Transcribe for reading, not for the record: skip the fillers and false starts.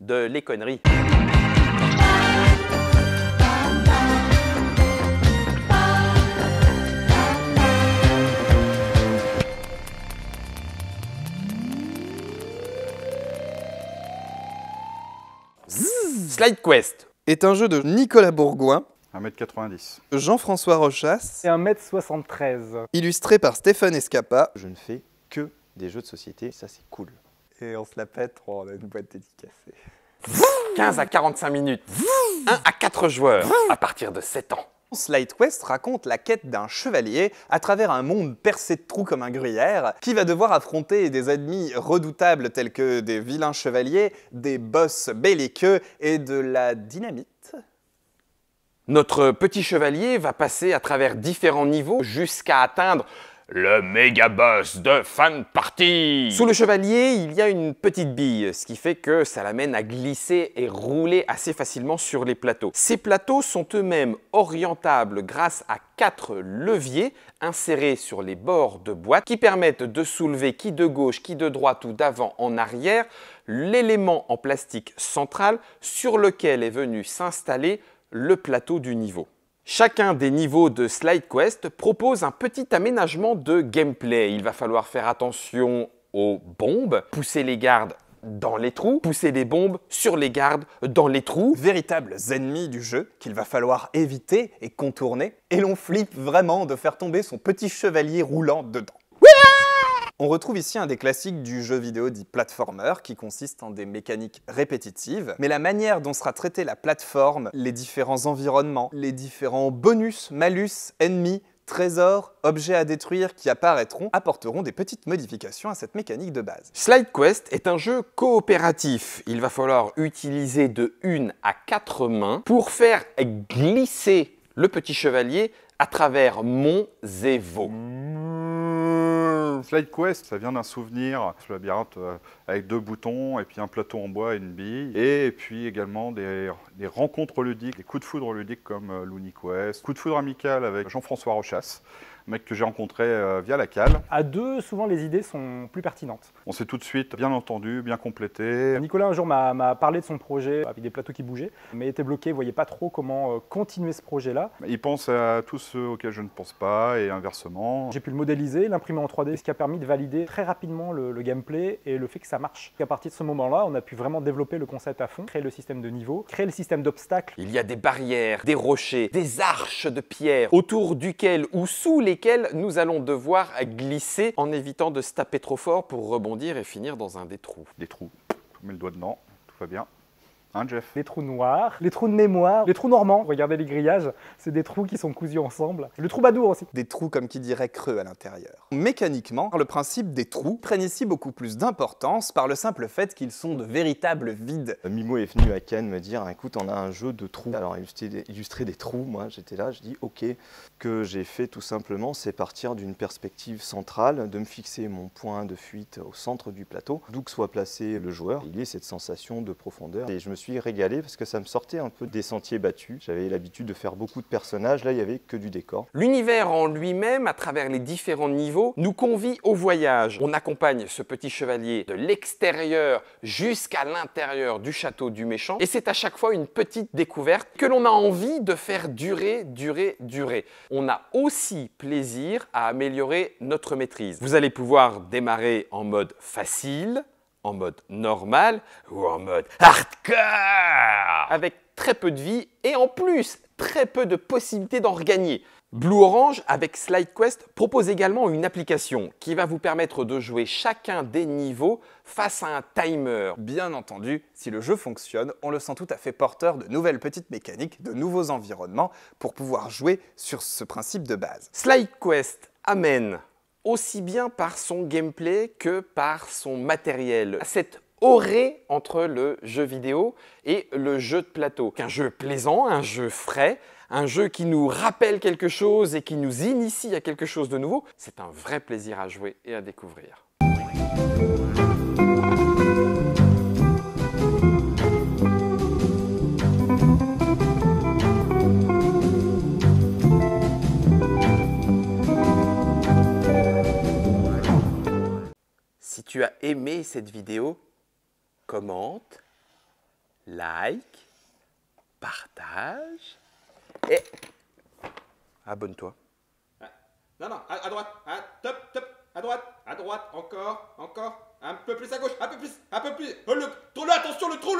de les conneries. Slide Quest est un jeu de Nicolas Bourgoin, 1m90. Jean-François Rochas, Et 1m73. illustré par Stéphane Escapa. Je ne fais que des jeux de société, ça c'est cool. Et on se la pète, on a une boîte dédicacée. 15 à 45 minutes, 1 à 4 joueurs, à partir de 7 ans. Slide Quest raconte la quête d'un chevalier à travers un monde percé de trous comme un gruyère, qui va devoir affronter des ennemis redoutables tels que des vilains chevaliers, des boss belliqueux et de la dynamite. Notre petit chevalier va passer à travers différents niveaux jusqu'à atteindre le méga boss de fin de partie. Sous le chevalier, il y a une petite bille, ce qui fait que ça l'amène à glisser et rouler assez facilement sur les plateaux. Ces plateaux sont eux-mêmes orientables grâce à 4 leviers insérés sur les bords de boîte qui permettent de soulever qui de gauche, qui de droite ou d'avant en arrière l'élément en plastique central sur lequel est venu s'installer le plateau du niveau. Chacun des niveaux de Slide Quest propose un petit aménagement de gameplay. Il va falloir faire attention aux bombes, pousser les gardes dans les trous, pousser les bombes sur les gardes dans les trous. Véritables ennemis du jeu qu'il va falloir éviter et contourner, et l'on flippe vraiment de faire tomber son petit chevalier roulant dedans. On retrouve ici un des classiques du jeu vidéo dit platformer qui consiste en des mécaniques répétitives, mais la manière dont sera traitée la plateforme, les différents environnements, les différents bonus, malus, ennemis, trésors, objets à détruire qui apparaîtront apporteront des petites modifications à cette mécanique de base. Slide Quest est un jeu coopératif. Il va falloir utiliser de 1 à 4 mains pour faire glisser le petit chevalier à travers monts et vaux. Slide Quest, ça vient d'un souvenir, ce labyrinthe avec 2 boutons et puis un plateau en bois et une bille. Et puis également des rencontres ludiques, des coups de foudre ludiques comme Looney Quest. Coup de foudre amical avec Jean-François Rochas, un mec que j'ai rencontré via la cale. À deux, souvent les idées sont plus pertinentes. On s'est tout de suite bien entendu, bien complété. Nicolas un jour m'a parlé de son projet avec des plateaux qui bougeaient, mais était bloqué, ne voyait pas trop comment continuer ce projet-là. Il pense à tous ceux auxquels je ne pense pas et inversement. J'ai pu le modéliser, l'imprimer en 3D, ce qui a permis de valider très rapidement le gameplay et le fait que ça marche. Et à partir de ce moment-là, on a pu vraiment développer le concept à fond, créer le système de niveau, créer le système d'obstacles. Il y a des barrières, des rochers, des arches de pierre autour duquel ou sous lesquels nous allons devoir glisser en évitant de se taper trop fort pour rebondir et finir dans un des trous. Des trous, on met le doigt dedans, tout va bien. Hein, Jeff? Les trous noirs, les trous de mémoire, les trous normands. Regardez les grillages, c'est des trous qui sont cousus ensemble. Le trou Badour aussi. Des trous comme qui dirait creux à l'intérieur. Mécaniquement, le principe des trous prennent ici beaucoup plus d'importance par le simple fait qu'ils sont de véritables vides. Mimo est venu à Cannes me dire, écoute, on a un jeu de trous. Alors illustrer des trous, moi j'étais là, je dis ok. Que j'ai fait tout simplement, c'est partir d'une perspective centrale, de me fixer mon point de fuite au centre du plateau, d'où que soit placé le joueur. Il y a cette sensation de profondeur. Et je me suis régalé parce que ça me sortait un peu des sentiers battus. J'avais l'habitude de faire beaucoup de personnages, là il n'y avait que du décor. L'univers en lui-même, à travers les différents niveaux, nous convie au voyage. On accompagne ce petit chevalier de l'extérieur jusqu'à l'intérieur du château du méchant. Et c'est à chaque fois une petite découverte que l'on a envie de faire durer. On a aussi plaisir à améliorer notre maîtrise. Vous allez pouvoir démarrer en mode facile, en mode normal ou en mode hardcore avec très peu de vie et en plus très peu de possibilités d'en regagner. Blue Orange avec Slide Quest propose également une application qui va vous permettre de jouer chacun des niveaux face à un timer. Bien entendu, si le jeu fonctionne, on le sent tout à fait porteur de nouvelles petites mécaniques, de nouveaux environnements pour pouvoir jouer sur ce principe de base. Slide Quest amène aussi bien par son gameplay que par son matériel cette orée entre le jeu vidéo et le jeu de plateau. Un jeu plaisant, un jeu frais, un jeu qui nous rappelle quelque chose et qui nous initie à quelque chose de nouveau, c'est un vrai plaisir à jouer et à découvrir. Si tu as aimé cette vidéo, commente, like, partage et abonne-toi. Non, non, à droite, top, à droite, encore, un peu plus à gauche, un peu plus, oh, le trou, là, attention, le trou